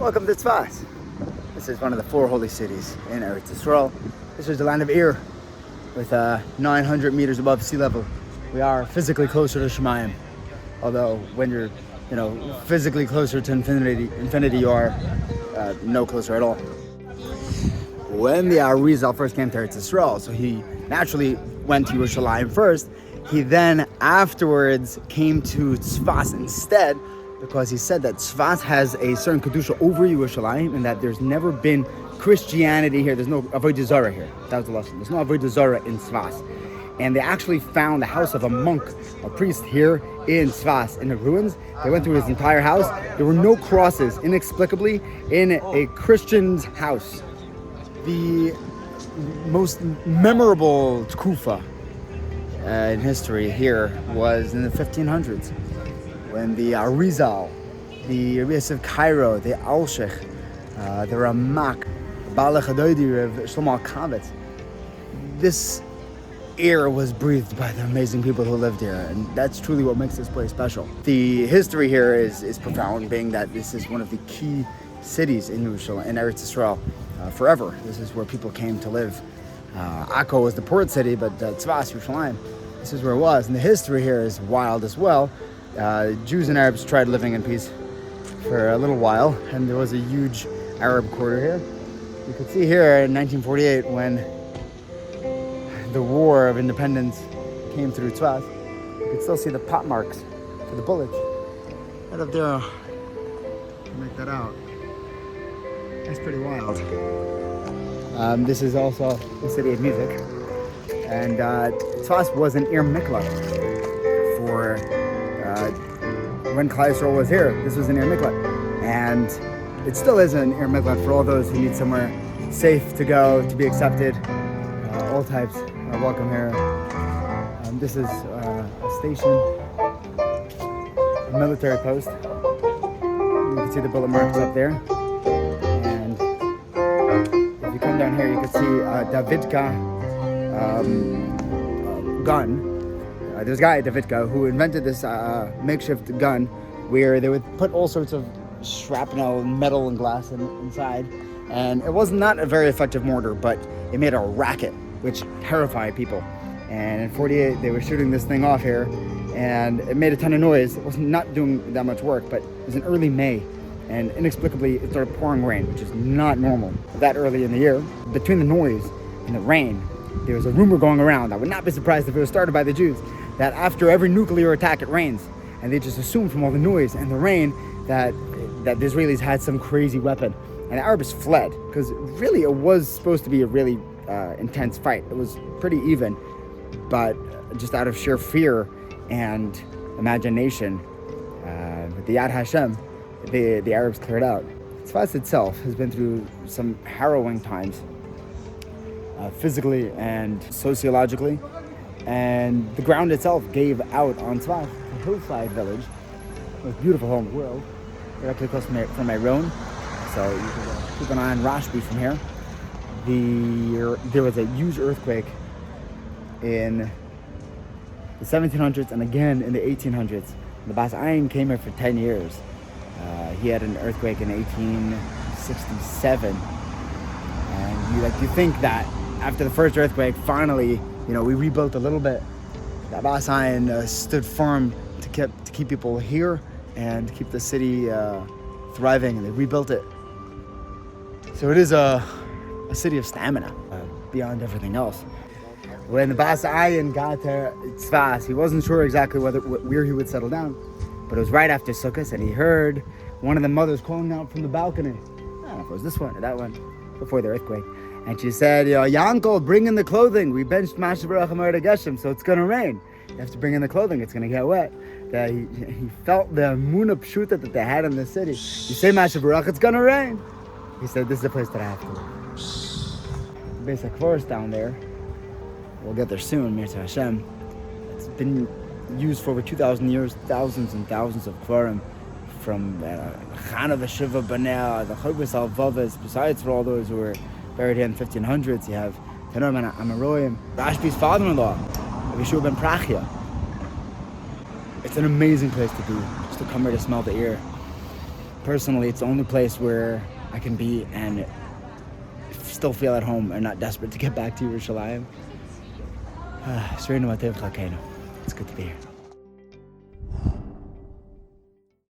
Welcome to Tzfas. This is one of the four holy cities in Eretz Yisrael. This is the land of Ir, with 900 meters above sea level. We are physically closer to Shemayim, although when you're, physically closer to infinity, you are no closer at all. When the Arizal first came to Eretz Yisrael, so he naturally went to Yerushalayim first. He then afterwards came to Tzfas instead, because he said that Tzfas has a certain kedusha over Yerushalayim, and that there's never been Christianity here. There's no avodah zarah here. That was the lesson. There's no avodah zarah in Tzfas. And they actually found the house of a monk, a priest here in Tzfas, in the ruins. They went through his entire house. There were no crosses, inexplicably, in a Christian's house. The most memorable tkufa in history here was in the 1500s, when the Arizal, the Rebbeis of Cairo, the Alshech, the Ramak, the Baal Chadoidi of Shlomo Kavetz, this air was breathed by the amazing people who lived here, and that's truly what makes this place special. The history here is profound, being that this is one of the key cities in Yerushalayim, in Eretz Yisrael, forever. This is where people came to live. Akko was the port city, but Tzfas, Yerushalayim, this is where it was. And the history here is wild as well. Jews and Arabs tried living in peace for a little while, and there was a huge Arab quarter here. You could see here in 1948, when the War of Independence came through Tzfas, you could still see the pot marks for the bullets. Right up there, make that out. That's pretty wild. This is also the city of music, and Tzfas was an Ir Miklat for when Klal Yisrael was here. This was an Ir Miklat, and it still is an Ir Miklat for all those who need somewhere safe to go, to be accepted. All types are welcome here. This is a station, a military post. You can see the bullet marks up there. Come down here, you can see Davidka gun. There's a guy, Davidka, who invented this makeshift gun where they would put all sorts of shrapnel, metal and glass inside. And it was not a very effective mortar, but it made a racket, which terrified people. And in 48, they were shooting this thing off here, and it made a ton of noise. It was not doing that much work, but it was in early May. And inexplicably, it started pouring rain, which is not normal that early in the year. Between the noise and the rain, there was a rumor going around, I would not be surprised if it was started by the Jews, that after every nuclear attack it rains. And they just assumed from all the noise and the rain that the Israelis had some crazy weapon. And the Arabs fled, because really it was supposed to be a really intense fight. It was pretty even, but just out of sheer fear and imagination, with the Yad Hashem, the Arabs cleared out. Tzfas itself has been through some harrowing times, physically and sociologically, and the ground itself gave out on Tzfas, a hillside village, the most beautiful home in the world, directly across from Iran. So you can keep an eye on Rashbi from here. There was a huge earthquake in the 1700s and again in the 1800s. The Bas Ayin came here for 10 years. He had an earthquake in 1867, and you think that after the first earthquake, finally, we rebuilt a little bit. That Bas Ayin stood firm to keep people here and to keep the city thriving, and they rebuilt it. So it is a city of stamina beyond everything else. When the Bas Ayin got to Tzfas, he wasn't sure exactly where he would settle down. But it was right after Sukkot, and he heard one of the mothers calling out from the balcony. I don't know if it was this one or that one, before the earthquake. And she said, Yankel, bring in the clothing. We benched Mashav Barach Geshem, so it's going to rain. You have to bring in the clothing. It's going to get wet. He felt the Muna Pshuta that they had in the city. You say Mashav Barach, it's going to rain. He said, this is the place that I have to live. The basic forest down there, we'll get there soon, Mirza Hashem. It's been used for over 2,000 years, thousands and thousands of kvarim, from Chana Veshiva Banea, the Chobes Al-Vaves, besides for all those who were buried here in the 1500s. You have Tanor ben Amaroyim, Rashbi's father-in-law, Yeshua ben Prachia. It's an amazing place to be, just to come here to smell the air. Personally, it's the only place where I can be and still feel at home and not desperate to get back to Yerushalayim. It's good to be here.